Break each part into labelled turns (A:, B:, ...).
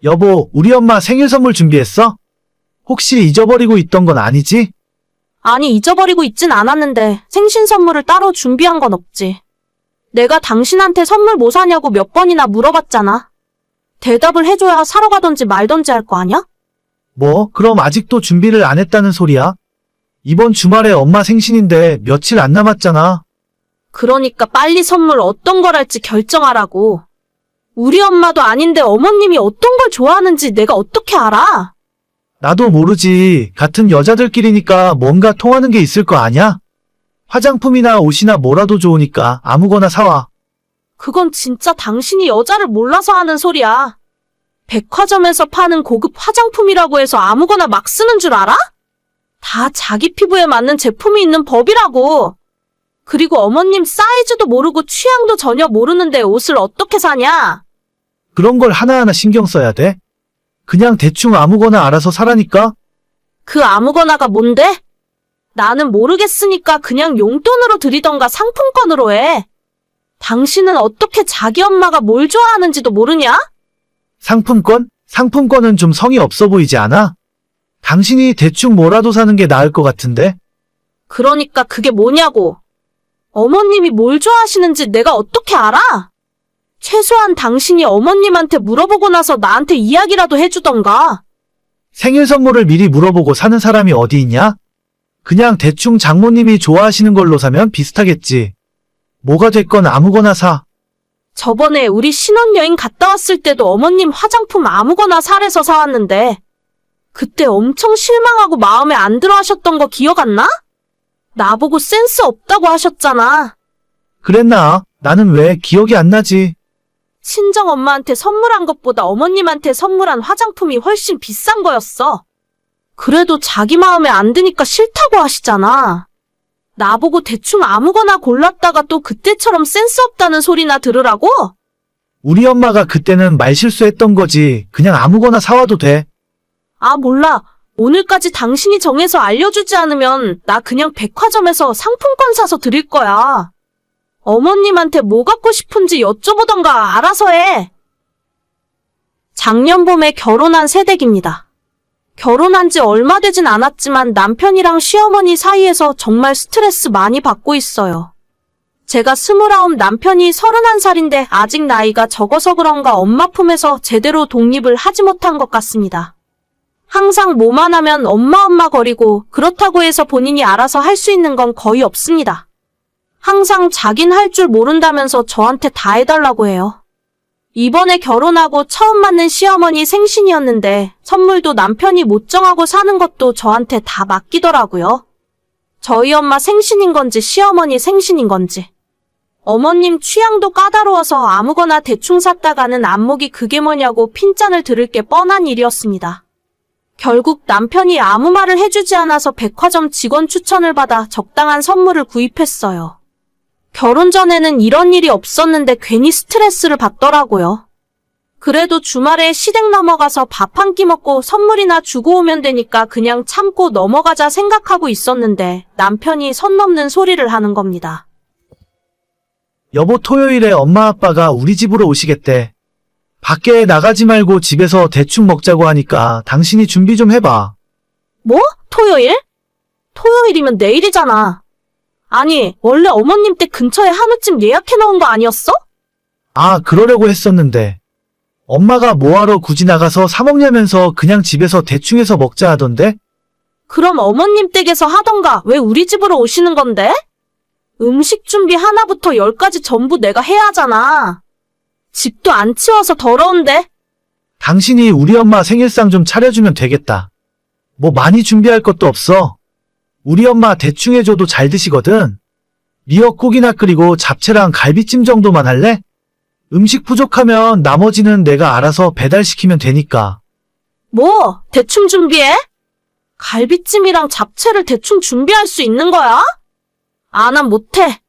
A: 여보, 우리 엄마 생일 선물 준비했어? 혹시 잊어버리고 있던 건 아니지?
B: 아니, 잊어버리고 있진 않았는데 생신 선물을 따로 준비한 건 없지. 내가 당신한테 선물 뭐 사냐고 몇 번이나 물어봤잖아. 대답을 해줘야 사러 가던지 말던지 할 거 아냐?
A: 뭐, 그럼 아직도 준비를 안 했다는 소리야? 이번 주말에 엄마 생신인데 며칠 안 남았잖아.
B: 그러니까 빨리 선물 어떤 걸 할지 결정하라고. 우리 엄마도 아닌데 어머님이 어떤 걸 좋아하는지 내가 어떻게 알아?
A: 나도 모르지. 같은 여자들끼리니까 뭔가 통하는 게 있을 거 아냐? 화장품이나 옷이나 뭐라도 좋으니까 아무거나 사와.
B: 그건 진짜 당신이 여자를 몰라서 하는 소리야. 백화점에서 파는 고급 화장품이라고 해서 아무거나 막 쓰는 줄 알아? 다 자기 피부에 맞는 제품이 있는 법이라고. 그리고 어머님 사이즈도 모르고 취향도 전혀 모르는데 옷을 어떻게 사냐?
A: 그런 걸 하나하나 신경 써야 돼? 그냥 대충 아무거나 알아서 사라니까?
B: 그 아무거나가 뭔데? 나는 모르겠으니까 그냥 용돈으로 드리던가 상품권으로 해. 당신은 어떻게 자기 엄마가 뭘 좋아하는지도 모르냐?
A: 상품권? 상품권은 좀 성의 없어 보이지 않아? 당신이 대충 뭐라도 사는 게 나을 것 같은데?
B: 그러니까 그게 뭐냐고. 어머님이 뭘 좋아하시는지 내가 어떻게 알아? 최소한 당신이 어머님한테 물어보고 나서 나한테 이야기라도 해주던가.
A: 생일 선물을 미리 물어보고 사는 사람이 어디 있냐? 그냥 대충 장모님이 좋아하시는 걸로 사면 비슷하겠지. 뭐가 됐건 아무거나 사.
B: 저번에 우리 신혼여행 갔다 왔을 때도 어머님 화장품 아무거나 사래서 사왔는데 그때 엄청 실망하고 마음에 안 들어 하셨던 거 기억 안 나? 나보고 센스 없다고 하셨잖아.
A: 그랬나? 나는 왜 기억이 안 나지?
B: 친정엄마한테 선물한 것보다 어머님한테 선물한 화장품이 훨씬 비싼 거였어. 그래도 자기 마음에 안 드니까 싫다고 하시잖아. 나보고 대충 아무거나 골랐다가 또 그때처럼 센스 없다는 소리나 들으라고?
A: 우리 엄마가 그때는 말실수했던 거지. 그냥 아무거나 사와도 돼.
B: 아, 몰라. 오늘까지 당신이 정해서 알려주지 않으면 나 그냥 백화점에서 상품권 사서 드릴 거야. 어머님한테 뭐 갖고 싶은지 여쭤보던가 알아서 해. 작년 봄에 결혼한 새댁입니다. 결혼한 지 얼마 되진 않았지만 남편이랑 시어머니 사이에서 정말 스트레스 많이 받고 있어요. 제가 29, 남편이 31살인데 아직 나이가 적어서 그런가 엄마 품에서 제대로 독립을 하지 못한 것 같습니다. 항상 뭐만 하면 엄마 거리고 그렇다고 해서 본인이 알아서 할 수 있는 건 거의 없습니다. 항상 자긴 할 줄 모른다면서 저한테 다 해달라고 해요. 이번에 결혼하고 처음 맞는 시어머니 생신이었는데 선물도 남편이 못 정하고 사는 것도 저한테 다 맡기더라고요. 저희 엄마 생신인 건지 시어머니 생신인 건지. 어머님 취향도 까다로워서 아무거나 대충 샀다가는 안목이 그게 뭐냐고 핀잔을 들을 게 뻔한 일이었습니다. 결국 남편이 아무 말을 해주지 않아서 백화점 직원 추천을 받아 적당한 선물을 구입했어요. 결혼 전에는 이런 일이 없었는데 괜히 스트레스를 받더라고요. 그래도 주말에 시댁 넘어가서 밥 한 끼 먹고 선물이나 주고 오면 되니까 그냥 참고 넘어가자 생각하고 있었는데 남편이 선 넘는 소리를 하는 겁니다.
A: 여보, 토요일에 엄마 아빠가 우리 집으로 오시겠대. 밖에 나가지 말고 집에서 대충 먹자고 하니까 당신이 준비 좀 해봐.
B: 뭐? 토요일? 토요일이면 내일이잖아. 아니, 원래 어머님 댁 근처에 한우집 예약해 놓은 거 아니었어?
A: 아, 그러려고 했었는데. 엄마가 뭐하러 굳이 나가서 사 먹냐면서 그냥 집에서 대충 해서 먹자 하던데?
B: 그럼 어머님 댁에서 하던가 왜 우리 집으로 오시는 건데? 음식 준비 하나부터 10까지 전부 내가 해야 하잖아. 집도 안 치워서 더러운데?
A: 당신이 우리 엄마 생일상 좀 차려주면 되겠다. 뭐 많이 준비할 것도 없어. 우리 엄마 대충 해줘도 잘 드시거든. 미역국이나 끓이고 잡채랑 갈비찜 정도만 할래? 음식 부족하면 나머지는 내가 알아서 배달시키면 되니까.
B: 뭐? 대충 준비해? 갈비찜이랑 잡채를 대충 준비할 수 있는 거야? 아, 난 못해.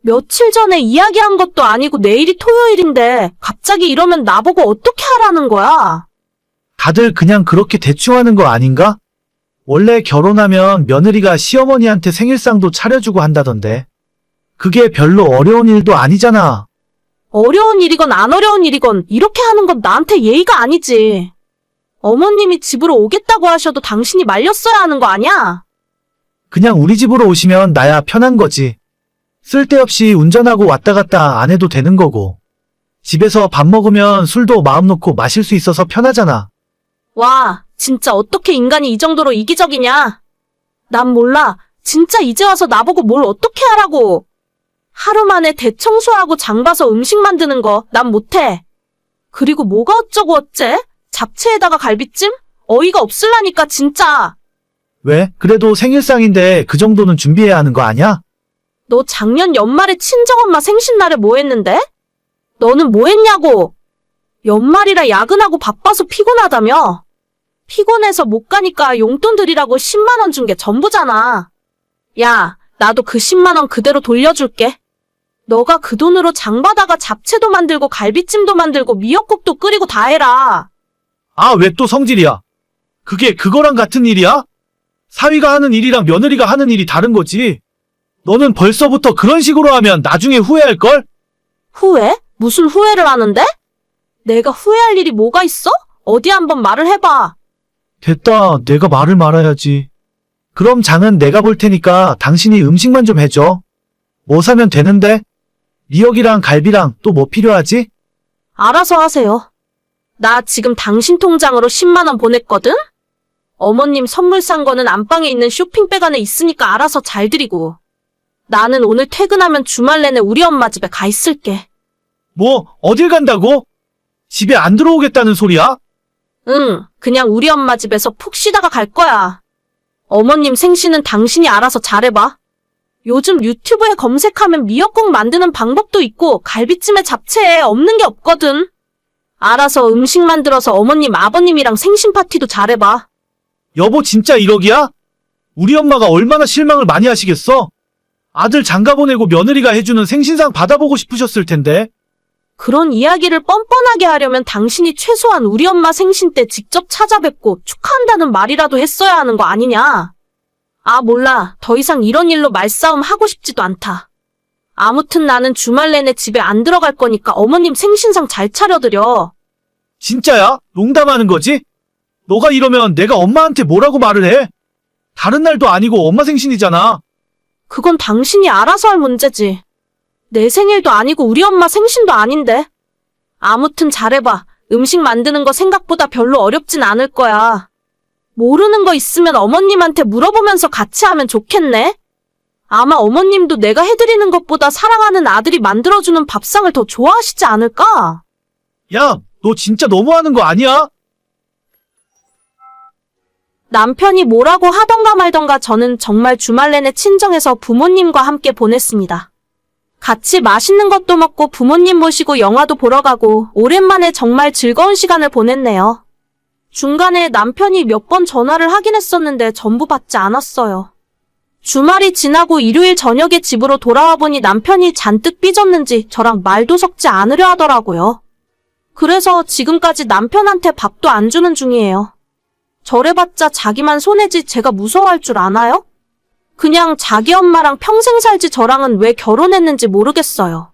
B: 며칠 전에 이야기한 것도 아니고 내일이 토요일인데 갑자기 이러면 나보고 어떻게 하라는 거야?
A: 다들 그냥 그렇게 대충 하는 거 아닌가? 원래 결혼하면 며느리가 시어머니한테 생일상도 차려주고 한다던데. 그게 별로 어려운 일도 아니잖아.
B: 어려운 일이건 안 어려운 일이건 이렇게 하는 건 나한테 예의가 아니지. 어머님이 집으로 오겠다고 하셔도 당신이 말렸어야 하는 거 아니야?
A: 그냥 우리 집으로 오시면 나야 편한 거지. 쓸데없이 운전하고 왔다 갔다 안 해도 되는 거고. 집에서 밥 먹으면 술도 마음 놓고 마실 수 있어서 편하잖아.
B: 와, 진짜 어떻게 인간이 이 정도로 이기적이냐? 난 몰라. 진짜 이제 와서 나보고 뭘 어떻게 하라고. 하루 만에 대청소하고 장 봐서 음식 만드는 거 난 못해. 그리고 뭐가 어쩌고 어째? 잡채에다가 갈비찜? 어이가 없을라니까 진짜.
A: 왜? 그래도 생일상인데 그 정도는 준비해야 하는 거 아니야?
B: 너 작년 연말에 친정엄마 생신날에 뭐 했는데? 너는 뭐 했냐고? 연말이라 야근하고 바빠서 피곤하다며? 피곤해서 못 가니까 용돈 드리라고 10만 원 준 게 전부잖아. 야, 나도 그 10만 원 그대로 돌려줄게. 너가 그 돈으로 장 봐다가 잡채도 만들고 갈비찜도 만들고 미역국도 끓이고 다 해라.
A: 아, 왜 또 성질이야? 그게 그거랑 같은 일이야? 사위가 하는 일이랑 며느리가 하는 일이 다른 거지. 너는 벌써부터 그런 식으로 하면 나중에 후회할걸?
B: 후회? 무슨 후회를 하는데? 내가 후회할 일이 뭐가 있어? 어디 한번 말을 해봐.
A: 됐다. 내가 말을 말아야지. 그럼 장은 내가 볼 테니까 당신이 음식만 좀 해줘. 뭐 사면 되는데? 미역이랑 갈비랑 또 뭐 필요하지?
B: 알아서 하세요. 나 지금 당신 통장으로 10만 원 보냈거든? 어머님 선물 산 거는 안방에 있는 쇼핑백 안에 있으니까 알아서 잘 드리고. 나는 오늘 퇴근하면 주말 내내 우리 엄마 집에 가 있을게.
A: 뭐, 어딜 간다고? 집에 안 들어오겠다는 소리야?
B: 응, 그냥 우리 엄마 집에서 푹 쉬다가 갈 거야. 어머님 생신은 당신이 알아서 잘해봐. 요즘 유튜브에 검색하면 미역국 만드는 방법도 있고 갈비찜에 잡채에 없는 게 없거든. 알아서 음식 만들어서 어머님 아버님이랑 생신 파티도 잘해봐.
A: 여보 진짜 1억이야? 우리 엄마가 얼마나 실망을 많이 하시겠어? 아들 장가 보내고 며느리가 해주는 생신상 받아보고 싶으셨을 텐데.
B: 그런 이야기를 뻔뻔하게 하려면 당신이 최소한 우리 엄마 생신 때 직접 찾아뵙고 축하한다는 말이라도 했어야 하는 거 아니냐? 아, 몰라. 더 이상 이런 일로 말싸움 하고 싶지도 않다. 아무튼 나는 주말 내내 집에 안 들어갈 거니까 어머님 생신상 잘 차려드려.
A: 진짜야? 농담하는 거지? 너가 이러면 내가 엄마한테 뭐라고 말을 해? 다른 날도 아니고 엄마 생신이잖아.
B: 그건 당신이 알아서 할 문제지. 내 생일도 아니고 우리 엄마 생신도 아닌데. 아무튼 잘해봐. 음식 만드는 거 생각보다 별로 어렵진 않을 거야. 모르는 거 있으면 어머님한테 물어보면서 같이 하면 좋겠네. 아마 어머님도 내가 해드리는 것보다 사랑하는 아들이 만들어주는 밥상을 더 좋아하시지 않을까?
A: 야, 너 진짜 너무하는 거 아니야?
B: 남편이 뭐라고 하던가 말던가 저는 정말 주말 내내 친정에서 부모님과 함께 보냈습니다. 같이 맛있는 것도 먹고 부모님 모시고 영화도 보러 가고 오랜만에 정말 즐거운 시간을 보냈네요. 중간에 남편이 몇 번 전화를 하긴 했었는데 전부 받지 않았어요. 주말이 지나고 일요일 저녁에 집으로 돌아와 보니 남편이 잔뜩 삐졌는지 저랑 말도 섞지 않으려 하더라고요. 그래서 지금까지 남편한테 밥도 안 주는 중이에요. 저래봤자 자기만 손해지 제가 무서워할 줄 아나요? 그냥 자기 엄마랑 평생 살지 저랑은 왜 결혼했는지 모르겠어요.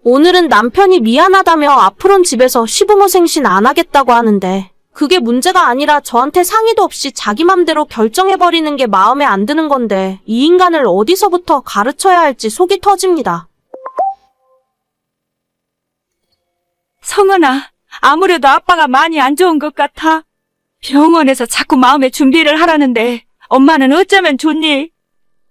B: 오늘은 남편이 미안하다며 앞으론 집에서 시부모 생신 안 하겠다고 하는데 그게 문제가 아니라 저한테 상의도 없이 자기 맘대로 결정해버리는 게 마음에 안 드는 건데 이 인간을 어디서부터 가르쳐야 할지 속이 터집니다.
C: 성은아, 아무래도 아빠가 많이 안 좋은 것 같아. 병원에서 자꾸 마음의 준비를 하라는데 엄마는 어쩌면 좋니?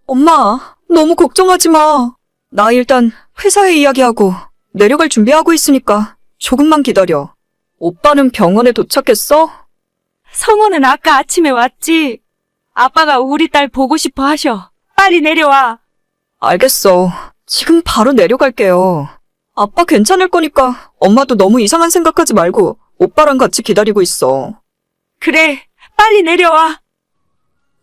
D: 엄마, 너무 걱정하지 마. 나 일단 회사에 이야기하고 내려갈 준비하고 있으니까 조금만 기다려. 오빠는 병원에 도착했어?
C: 성은은 아까 아침에 왔지. 아빠가 우리 딸 보고 싶어 하셔. 빨리 내려와.
D: 알겠어. 지금 바로 내려갈게요. 아빠 괜찮을 거니까 엄마도 너무 이상한 생각하지 말고 오빠랑 같이 기다리고 있어.
C: 그래, 빨리 내려와.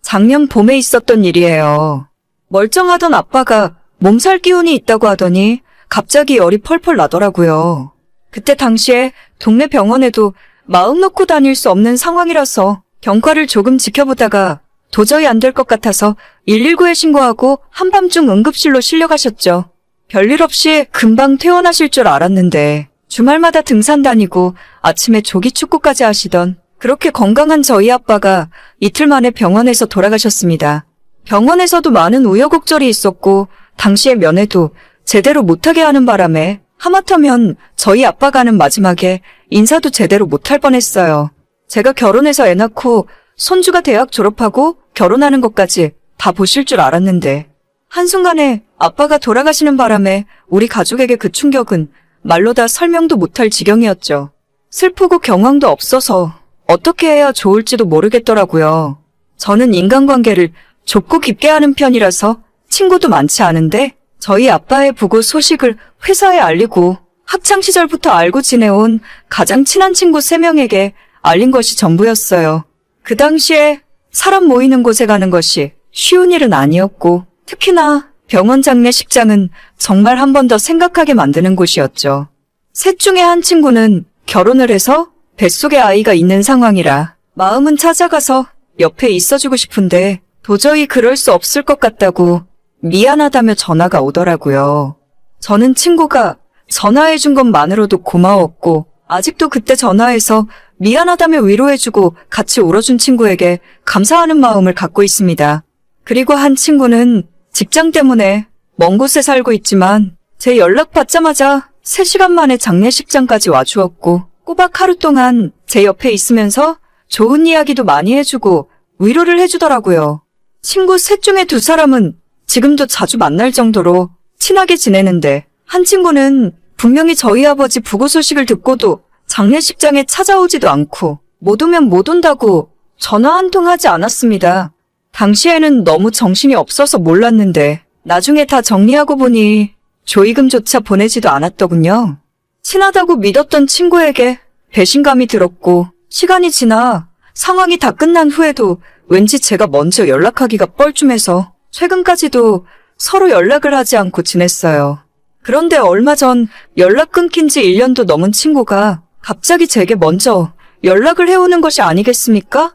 D: 작년 봄에 있었던 일이에요. 멀쩡하던 아빠가 몸살 기운이 있다고 하더니 갑자기 열이 펄펄 나더라고요. 그때 당시에 동네 병원에도 마음 놓고 다닐 수 없는 상황이라서 경과를 조금 지켜보다가 도저히 안 될 것 같아서 119에 신고하고 한밤중 응급실로 실려가셨죠. 별일 없이 금방 퇴원하실 줄 알았는데 주말마다 등산 다니고 아침에 조기 축구까지 하시던 그렇게 건강한 저희 아빠가 이틀 만에 병원에서 돌아가셨습니다. 병원에서도 많은 우여곡절이 있었고 당시에 면회도 제대로 못하게 하는 바람에 하마터면 저희 아빠가는 마지막에 인사도 제대로 못할 뻔했어요. 제가 결혼해서 애 낳고 손주가 대학 졸업하고 결혼하는 것까지 다 보실 줄 알았는데 한순간에 아빠가 돌아가시는 바람에 우리 가족에게 그 충격은 말로 다 설명도 못할 지경이었죠. 슬프고 경황도 없어서 어떻게 해야 좋을지도 모르겠더라고요. 저는 인간관계를 좁고 깊게 하는 편이라서 친구도 많지 않은데 저희 아빠의 부고 소식을 회사에 알리고 학창시절부터 알고 지내온 가장 친한 친구 3명에게 알린 것이 전부였어요. 그 당시에 사람 모이는 곳에 가는 것이 쉬운 일은 아니었고 특히나 병원 장례식장은 정말 한 번 더 생각하게 만드는 곳이었죠. 셋 중에 한 친구는 결혼을 해서 뱃속에 아이가 있는 상황이라 마음은 찾아가서 옆에 있어주고 싶은데 도저히 그럴 수 없을 것 같다고 미안하다며 전화가 오더라고요. 저는 친구가 전화해준 것만으로도 고마웠고 아직도 그때 전화해서 미안하다며 위로해주고 같이 울어준 친구에게 감사하는 마음을 갖고 있습니다. 그리고 한 친구는 직장 때문에 먼 곳에 살고 있지만 제 연락 받자마자 3시간 만에 장례식장까지 와주었고 꼬박 하루 동안 제 옆에 있으면서 좋은 이야기도 많이 해주고 위로를 해주더라고요. 친구 셋 중에 2사람은 지금도 자주 만날 정도로 친하게 지내는데 한 친구는 분명히 저희 아버지 부고 소식을 듣고도 장례식장에 찾아오지도 않고 못 오면 못 온다고 전화 한 통 하지 않았습니다. 당시에는 너무 정신이 없어서 몰랐는데 나중에 다 정리하고 보니 조의금조차 보내지도 않았더군요. 친하다고 믿었던 친구에게 배신감이 들었고 시간이 지나 상황이 다 끝난 후에도 왠지 제가 먼저 연락하기가 뻘쭘해서 최근까지도 서로 연락을 하지 않고 지냈어요. 그런데 얼마 전 연락 끊긴 지 1년도 넘은 친구가 갑자기 제게 먼저 연락을 해오는 것이 아니겠습니까?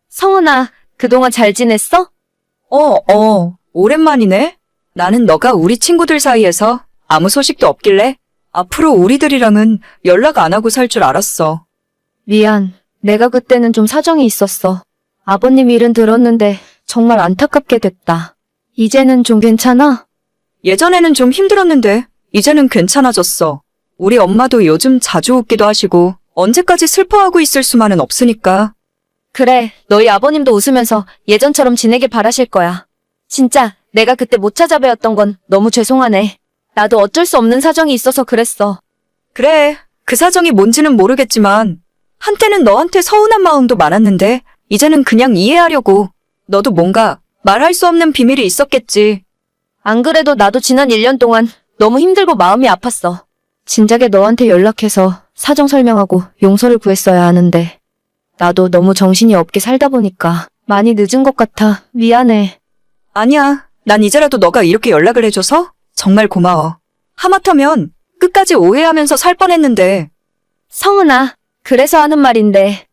B: 성은아, 그동안 잘 지냈어?
D: 오랜만이네. 나는 너가 우리 친구들 사이에서 아무 소식도 없길래 앞으로 우리들이랑은 연락 안 하고 살 줄 알았어.
E: 미안. 내가 그때는 좀 사정이 있었어. 아버님 일은 들었는데 정말 안타깝게 됐다. 이제는 좀 괜찮아?
D: 예전에는 좀 힘들었는데 이제는 괜찮아졌어. 우리 엄마도 요즘 자주 웃기도 하시고 언제까지 슬퍼하고 있을 수만은 없으니까.
E: 그래, 너희 아버님도 웃으면서 예전처럼 지내길 바라실 거야. 진짜 내가 그때 못 찾아뵈었던 건 너무 죄송하네. 나도 어쩔 수 없는 사정이 있어서 그랬어.
D: 그래, 그 사정이 뭔지는 모르겠지만 한때는 너한테 서운한 마음도 많았는데 이제는 그냥 이해하려고. 너도 뭔가 말할 수 없는 비밀이 있었겠지.
E: 안 그래도 나도 지난 1년 동안 너무 힘들고 마음이 아팠어. 진작에 너한테 연락해서 사정 설명하고 용서를 구했어야 하는데 나도 너무 정신이 없게 살다 보니까 많이 늦은 것 같아. 미안해.
D: 아니야, 난 이제라도 너가 이렇게 연락을 해줘서 정말 고마워. 하마터면 끝까지 오해하면서 살 뻔했는데.
E: 성은아, 그래서 하는 말인데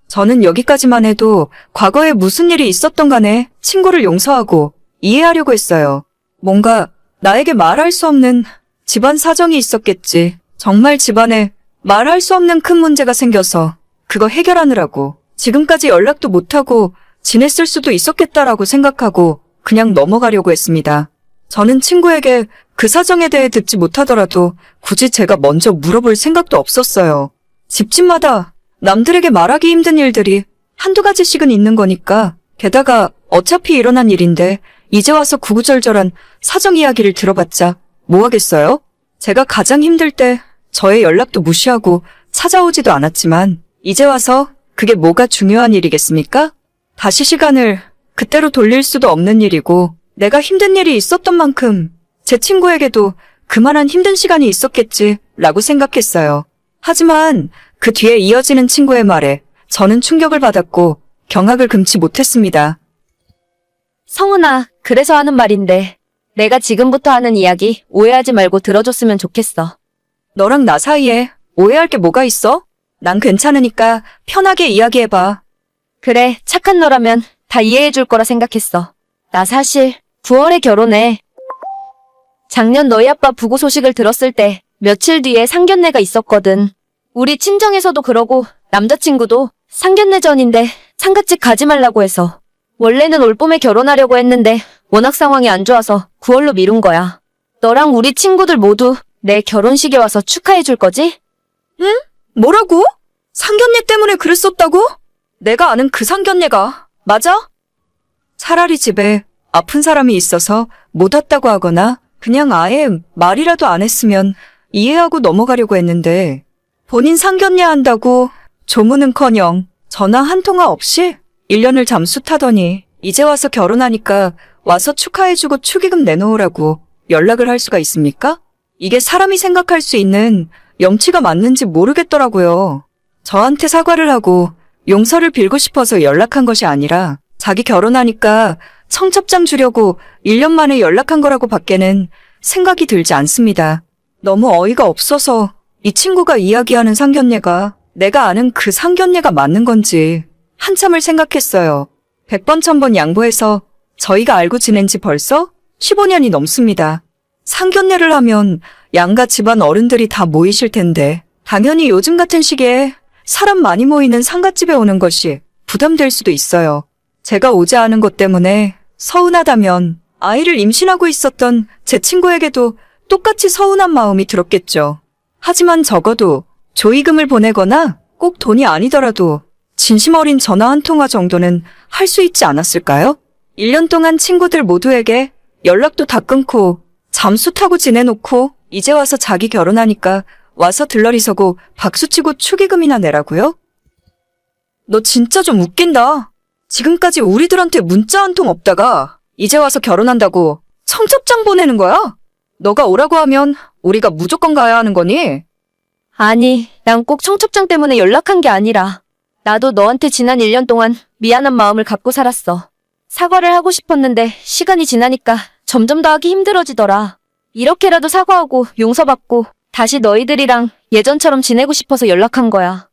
D: 저는 여기까지만 해도 과거에 무슨 일이 있었던 간에 친구를 용서하고 이해하려고 했어요. 뭔가 나에게 말할 수 없는 집안 사정이 있었겠지. 정말 집안에 말할 수 없는 큰 문제가 생겨서 그거 해결하느라고 지금까지 연락도 못하고 지냈을 수도 있었겠다라고 생각하고 그냥 넘어가려고 했습니다. 저는 친구에게 그 사정에 대해 듣지 못하더라도 굳이 제가 먼저 물어볼 생각도 없었어요. 집집마다 남들에게 말하기 힘든 일들이 한두 가지씩은 있는 거니까 게다가 어차피 일어난 일인데 이제 와서 구구절절한 사정 이야기를 들어봤자 뭐 하겠어요? 제가 가장 힘들 때 저의 연락도 무시하고 찾아오지도 않았지만 이제 와서 그게 뭐가 중요한 일이겠습니까? 다시 시간을 그때로 돌릴 수도 없는 일이고 내가 힘든 일이 있었던 만큼 제 친구에게도 그만한 힘든 시간이 있었겠지라고 생각했어요. 하지만 그 뒤에 이어지는 친구의 말에 저는 충격을 받았고 경악을 금치 못했습니다.
E: 성은아, 그래서 하는 말인데 내가 지금부터 하는 이야기 오해하지 말고 들어줬으면 좋겠어.
D: 너랑 나 사이에 오해할 게 뭐가 있어? 난 괜찮으니까 편하게 이야기해봐.
E: 그래, 착한 너라면 다 이해해줄 거라 생각했어. 나 사실 9월에 결혼해. 작년 너희 아빠 부고 소식을 들었을 때 며칠 뒤에 상견례가 있었거든. 우리 친정에서도 그러고 남자친구도 상견례 전인데 상갓집 가지 말라고 해서. 원래는 올봄에 결혼하려고 했는데 워낙 상황이 안 좋아서 9월로 미룬 거야. 너랑 우리 친구들 모두 내 결혼식에 와서 축하해 줄 거지?
D: 뭐라고? 상견례 때문에 그랬었다고? 내가 아는 그 상견례가 맞아? 차라리 집에 아픈 사람이 있어서 못 왔다고 하거나 그냥 아예 말이라도 안 했으면 이해하고 넘어가려고 했는데 본인 상견례 한다고 조문은커녕 전화 한 통화 없이 1년을 잠수 타더니 이제 와서 결혼하니까 와서 축하해주고 축의금 내놓으라고 연락을 할 수가 있습니까? 이게 사람이 생각할 수 있는 염치가 맞는지 모르겠더라고요. 저한테 사과를 하고 용서를 빌고 싶어서 연락한 것이 아니라 자기 결혼하니까 청첩장 주려고 1년 만에 연락한 거라고 밖에는 생각이 들지 않습니다. 너무 어이가 없어서 이 친구가 이야기하는 상견례가 내가 아는 그 상견례가 맞는 건지 한참을 생각했어요. 100번 1000번 양보해서 저희가 알고 지낸 지 벌써 15년이 넘습니다. 상견례를 하면 양가 집안 어른들이 다 모이실 텐데 당연히 요즘 같은 시기에 사람 많이 모이는 상갓집에 오는 것이 부담될 수도 있어요. 제가 오지 않은 것 때문에 서운하다면 아이를 임신하고 있었던 제 친구에게도 똑같이 서운한 마음이 들었겠죠. 하지만 적어도 조의금을 보내거나 꼭 돈이 아니더라도 진심 어린 전화 한 통화 정도는 할 수 있지 않았을까요? 1년 동안 친구들 모두에게 연락도 다 끊고 잠수 타고 지내놓고 이제 와서 자기 결혼하니까 와서 들러리서고 박수치고 축의금이나 내라고요? 너 진짜 좀 웃긴다. 지금까지 우리들한테 문자 한 통 없다가 이제 와서 결혼한다고 청첩장 보내는 거야? 너가 오라고 하면 우리가 무조건 가야 하는 거니?
E: 아니, 난 꼭 청첩장 때문에 연락한 게 아니라 나도 너한테 지난 1년 동안 미안한 마음을 갖고 살았어. 사과를 하고 싶었는데 시간이 지나니까 점점 더 하기 힘들어지더라. 이렇게라도 사과하고 용서받고 다시 너희들이랑 예전처럼 지내고 싶어서 연락한 거야.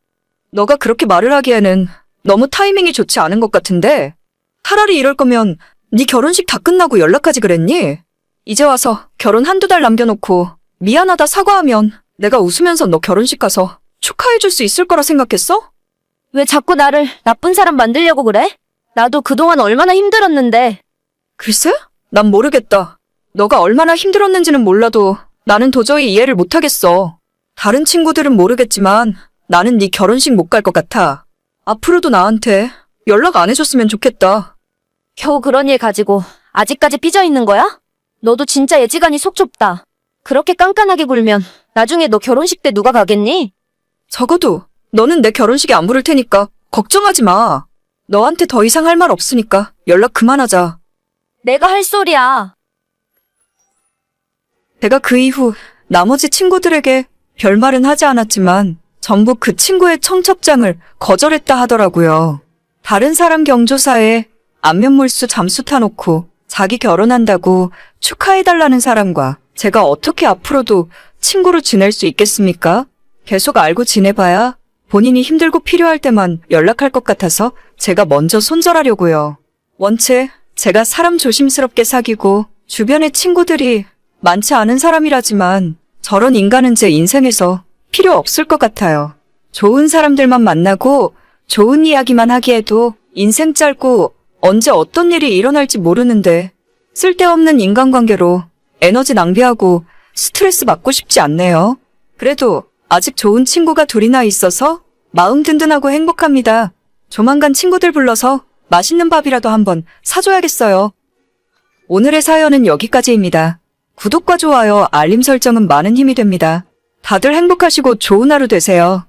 D: 너가 그렇게 말을 하기에는 너무 타이밍이 좋지 않은 것 같은데 차라리 이럴 거면 네 결혼식 다 끝나고 연락하지 그랬니? 이제 와서 결혼 한두 달 남겨놓고 미안하다 사과하면 내가 웃으면서 너 결혼식 가서 축하해줄 수 있을 거라 생각했어?
E: 왜 자꾸 나를 나쁜 사람 만들려고 그래? 나도 그동안 얼마나 힘들었는데.
D: 글쎄? 난 모르겠다. 너가 얼마나 힘들었는지는 몰라도 나는 도저히 이해를 못하겠어. 다른 친구들은 모르겠지만 나는 네 결혼식 못 갈 것 같아. 앞으로도 나한테 연락 안 해줬으면 좋겠다.
E: 겨우 그런 일 가지고 아직까지 삐져 있는 거야? 너도 진짜 예지간이 속 좁다. 그렇게 깐깐하게 굴면 나중에 너 결혼식 때 누가 가겠니?
D: 적어도 너는 내 결혼식에 안 부를 테니까 걱정하지 마. 너한테 더 이상 할 말 없으니까 연락 그만하자.
E: 내가 할 소리야.
D: 내가 그 이후 나머지 친구들에게 별말은 하지 않았지만 전부 그 친구의 청첩장을 거절했다 하더라고요. 다른 사람 경조사에 안면물수 잠수 타놓고 자기 결혼한다고 축하해달라는 사람과 제가 어떻게 앞으로도 친구로 지낼 수 있겠습니까? 계속 알고 지내봐야 본인이 힘들고 필요할 때만 연락할 것 같아서 제가 먼저 손절하려고요. 원체 제가 사람 조심스럽게 사귀고 주변의 친구들이 많지 않은 사람이라지만 저런 인간은 제 인생에서 필요 없을 것 같아요. 좋은 사람들만 만나고 좋은 이야기만 하기에도 인생 짧고 언제 어떤 일이 일어날지 모르는데 쓸데없는 인간관계로 에너지 낭비하고 스트레스 받고 싶지 않네요. 그래도 아직 좋은 친구가 둘이나 있어서 마음 든든하고 행복합니다. 조만간 친구들 불러서 맛있는 밥이라도 한번 사줘야겠어요. 오늘의 사연은 여기까지입니다. 구독과 좋아요, 알림 설정은 많은 힘이 됩니다. 다들 행복하시고 좋은 하루 되세요.